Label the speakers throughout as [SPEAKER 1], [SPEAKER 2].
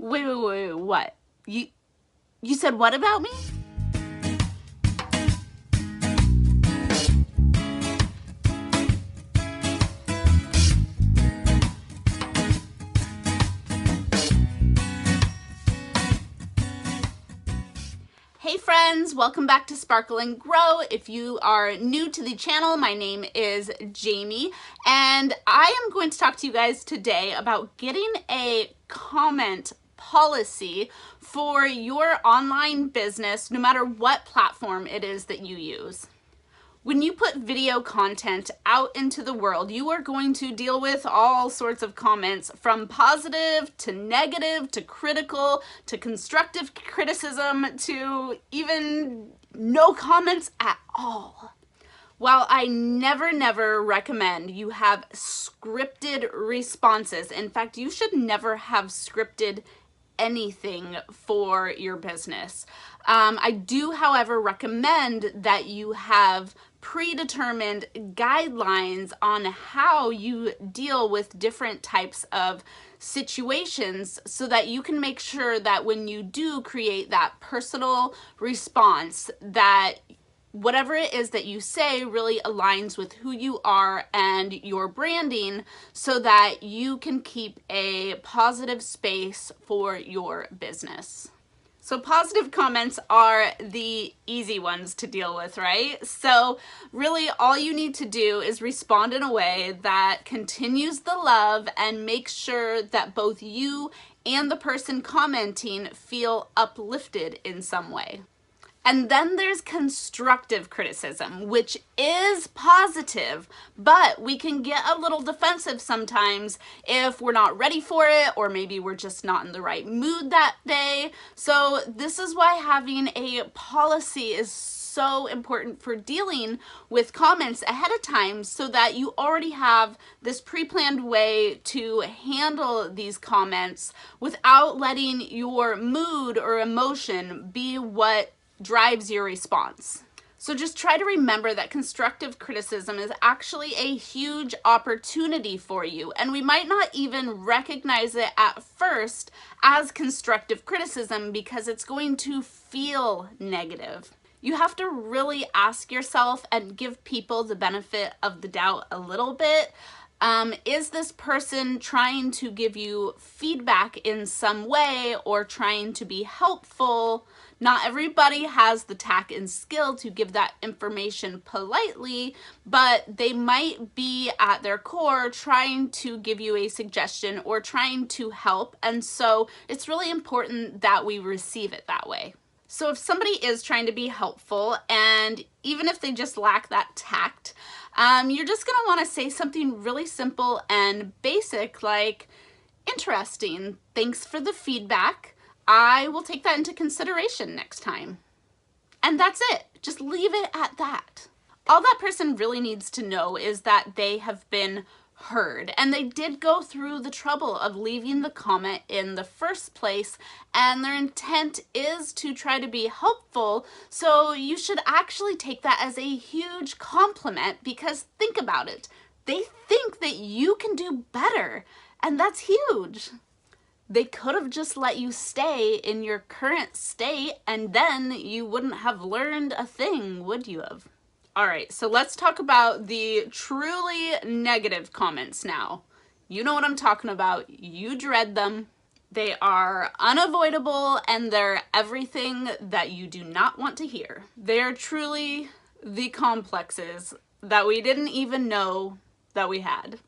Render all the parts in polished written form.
[SPEAKER 1] Wait, what? You said what about me? Hey friends, welcome back to Sparkle and Grow. If you are new to the channel, my name is Jamie, and I am going to talk to you guys today about getting a comment policy for your online business, no matter what platform it is that you use. When you put video content out into the world, you are going to deal with all sorts of comments, from positive to negative to critical to constructive criticism to even no comments at all. While I never recommend you have scripted responses, in fact, you should never have scripted anything for your business. I do, however, recommend that you have predetermined guidelines on how you deal with different types of situations so that you can make sure that when you do create that personal response, that whatever it is that you say really aligns with who you are and your branding so that you can keep a positive space for your business. So positive comments are the easy ones to deal with, right? So really all you need to do is respond in a way that continues the love and makes sure that both you and the person commenting feel uplifted in some way. And then there's constructive criticism, which is positive, but we can get a little defensive sometimes if we're not ready for it, or maybe we're just not in the right mood that day. So this is why having a policy is so important for dealing with comments ahead of time, so that you already have this pre-planned way to handle these comments without letting your mood or emotion be what drives your response. So just try to remember that constructive criticism is actually a huge opportunity for you, and we might not even recognize it at first as constructive criticism because it's going to feel negative. You have to really ask yourself and give people the benefit of the doubt a little bit. Is this person trying to give you feedback in some way or trying to be helpful? Not everybody has the tact and skill to give that information politely, but they might be at their core trying to give you a suggestion or trying to help, and so it's really important that we receive it that way. So if somebody is trying to be helpful, and even if they just lack that tact, you're just gonna wanna say something really simple and basic like, "Interesting, thanks for the feedback. I will take that into consideration next time." And that's it. Just leave it at that. All that person really needs to know is that they have been heard, and they did go through the trouble of leaving the comment in the first place, and their intent is to try to be helpful. So you should actually take that as a huge compliment, because think about it. They think that you can do better, and that's huge. They could have just let you stay in your current state, and then you wouldn't have learned a thing, would you have? All right, so let's talk about the truly negative comments now. You know what I'm talking about. You dread them. They are unavoidable, and they're everything that you do not want to hear. They're truly the complexes that we didn't even know that we had.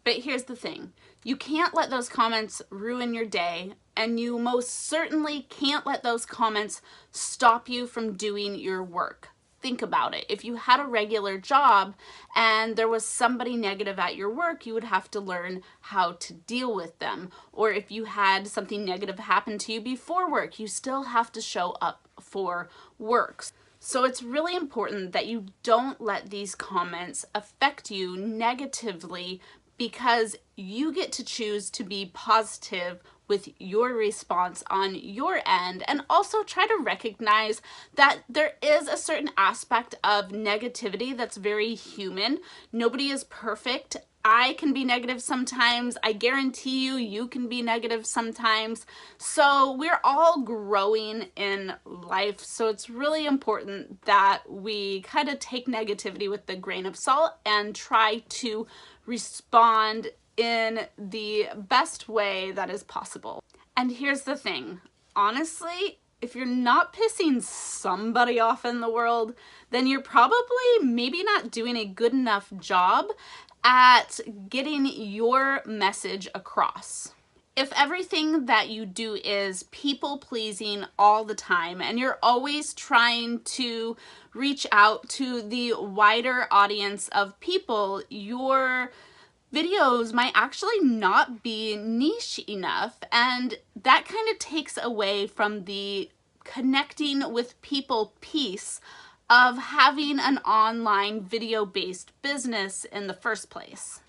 [SPEAKER 1] But here's the thing. You can't let those comments ruin your day, and you most certainly can't let those comments stop you from doing your work. Think about it. If you had a regular job and there was somebody negative at your work, you would have to learn how to deal with them. Or if you had something negative happen to you before work, you still have to show up for work. So it's really important that you don't let these comments affect you negatively, because you get to choose to be positive with your response on your end, and also try to recognize that there is a certain aspect of negativity that's very human. Nobody is perfect. I can be negative sometimes. I guarantee you, you can be negative sometimes. So we're all growing in life. So it's really important that we kind of take negativity with a grain of salt and try to respond in the best way that is possible. And here's the thing, honestly, if you're not pissing somebody off in the world, then you're probably maybe not doing a good enough job at getting your message across. If everything that you do is people pleasing all the time and you're always trying to reach out to the wider audience of people, your videos might actually not be niche enough, and that kind of takes away from the connecting with people piece of having an online video-based business in the first place.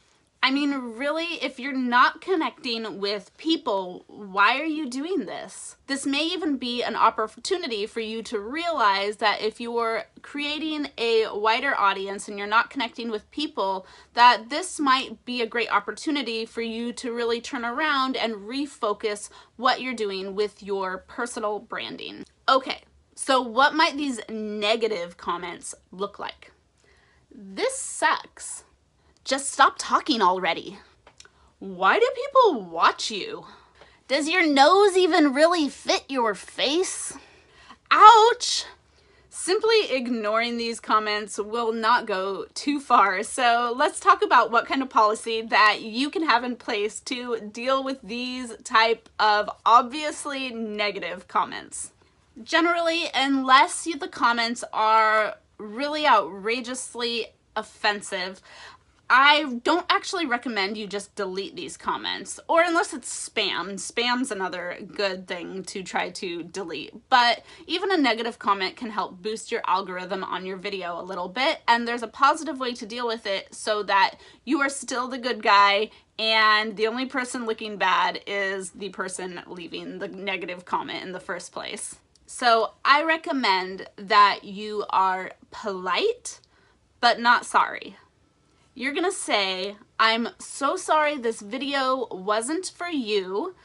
[SPEAKER 1] I mean, really, if you're not connecting with people, why are you doing this? This may even be an opportunity for you to realize that if you're creating a wider audience and you're not connecting with people, that this might be a great opportunity for you to really turn around and refocus what you're doing with your personal branding. Okay, so what might these negative comments look like? This sucks. Just stop talking already. Why do people watch you? Does your nose even really fit your face? Ouch! Simply ignoring these comments will not go too far. So let's talk about what kind of policy that you can have in place to deal with these type of obviously negative comments. Generally, unless the comments are really outrageously offensive, I don't actually recommend you just delete these comments, or unless it's spam. Spam's another good thing to try to delete, but even a negative comment can help boost your algorithm on your video a little bit, and there's a positive way to deal with it so that you are still the good guy and the only person looking bad is the person leaving the negative comment in the first place. So I recommend that you are polite, but not sorry. You're gonna say, I'm so sorry this video wasn't for you.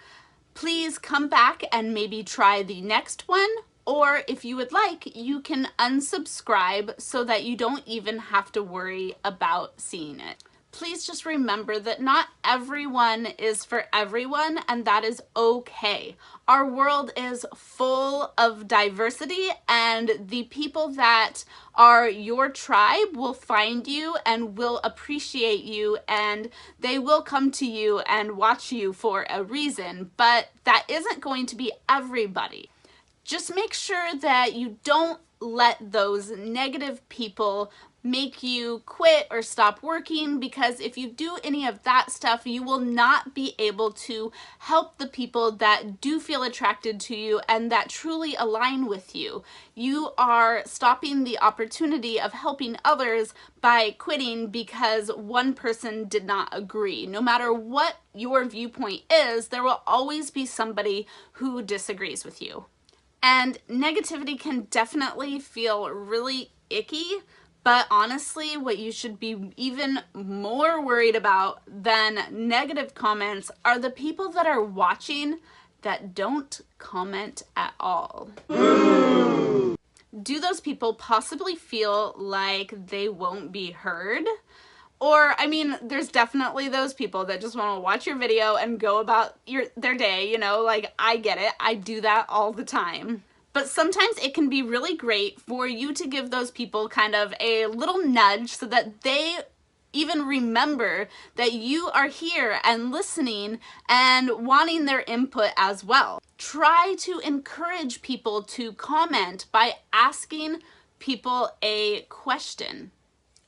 [SPEAKER 1] Please come back and maybe try the next one. Or if you would like, you can unsubscribe so that you don't even have to worry about seeing it. Please just remember that not everyone is for everyone, and that is okay. Our world is full of diversity, and the people that are your tribe will find you and will appreciate you, and they will come to you and watch you for a reason, but that isn't going to be everybody. Just make sure that you don't let those negative people make you quit or stop working, because if you do any of that stuff, you will not be able to help the people that do feel attracted to you and that truly align with you. You are stopping the opportunity of helping others by quitting because one person did not agree. No matter what your viewpoint is, there will always be somebody who disagrees with you. And negativity can definitely feel really icky, but honestly, what you should be even more worried about than negative comments are the people that are watching that don't comment at all. Do those people possibly feel like they won't be heard? Or, I mean, there's definitely those people that just want to watch your video and go about their day, you know, like, I get it. I do that all the time. But sometimes it can be really great for you to give those people kind of a little nudge so that they even remember that you are here and listening and wanting their input as well. Try to encourage people to comment by asking people a question.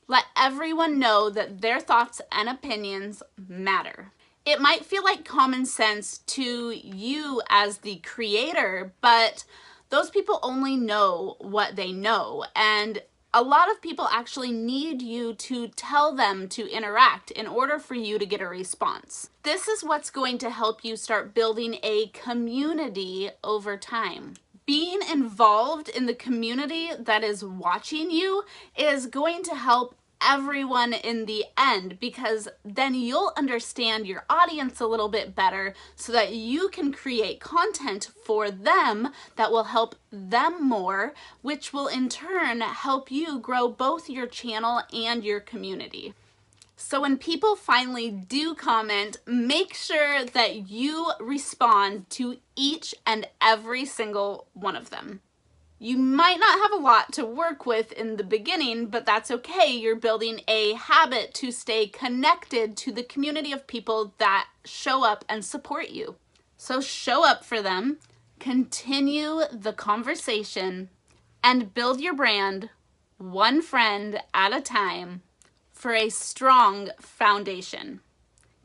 [SPEAKER 1] Let everyone know that their thoughts and opinions matter. It might feel like common sense to you as the creator, but those people only know what they know, and a lot of people actually need you to tell them to interact in order for you to get a response. This is what's going to help you start building a community over time. Being involved in the community that is watching you is going to help everyone in the end, because then you'll understand your audience a little bit better so that you can create content for them that will help them more, which will in turn help you grow both your channel and your community. So when people finally do comment, make sure that you respond to each and every single one of them. You might not have a lot to work with in the beginning, but that's okay. You're building a habit to stay connected to the community of people that show up and support you. So show up for them, continue the conversation, and build your brand one friend at a time for a strong foundation.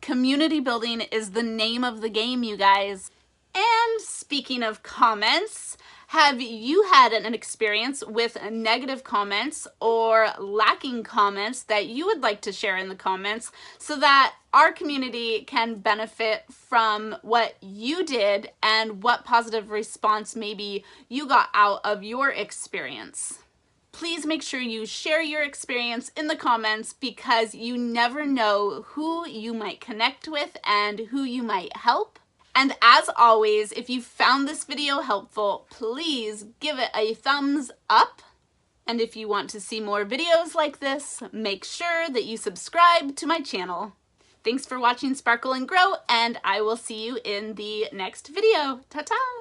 [SPEAKER 1] Community building is the name of the game, you guys. And speaking of comments, have you had an experience with negative comments or lacking comments that you would like to share in the comments so that our community can benefit from what you did and what positive response maybe you got out of your experience? Please make sure you share your experience in the comments, because you never know who you might connect with and who you might help. And as always, if you found this video helpful, please give it a thumbs up. And if you want to see more videos like this, make sure that you subscribe to my channel. Thanks for watching Sparkle and Grow, and I will see you in the next video. Ta-ta!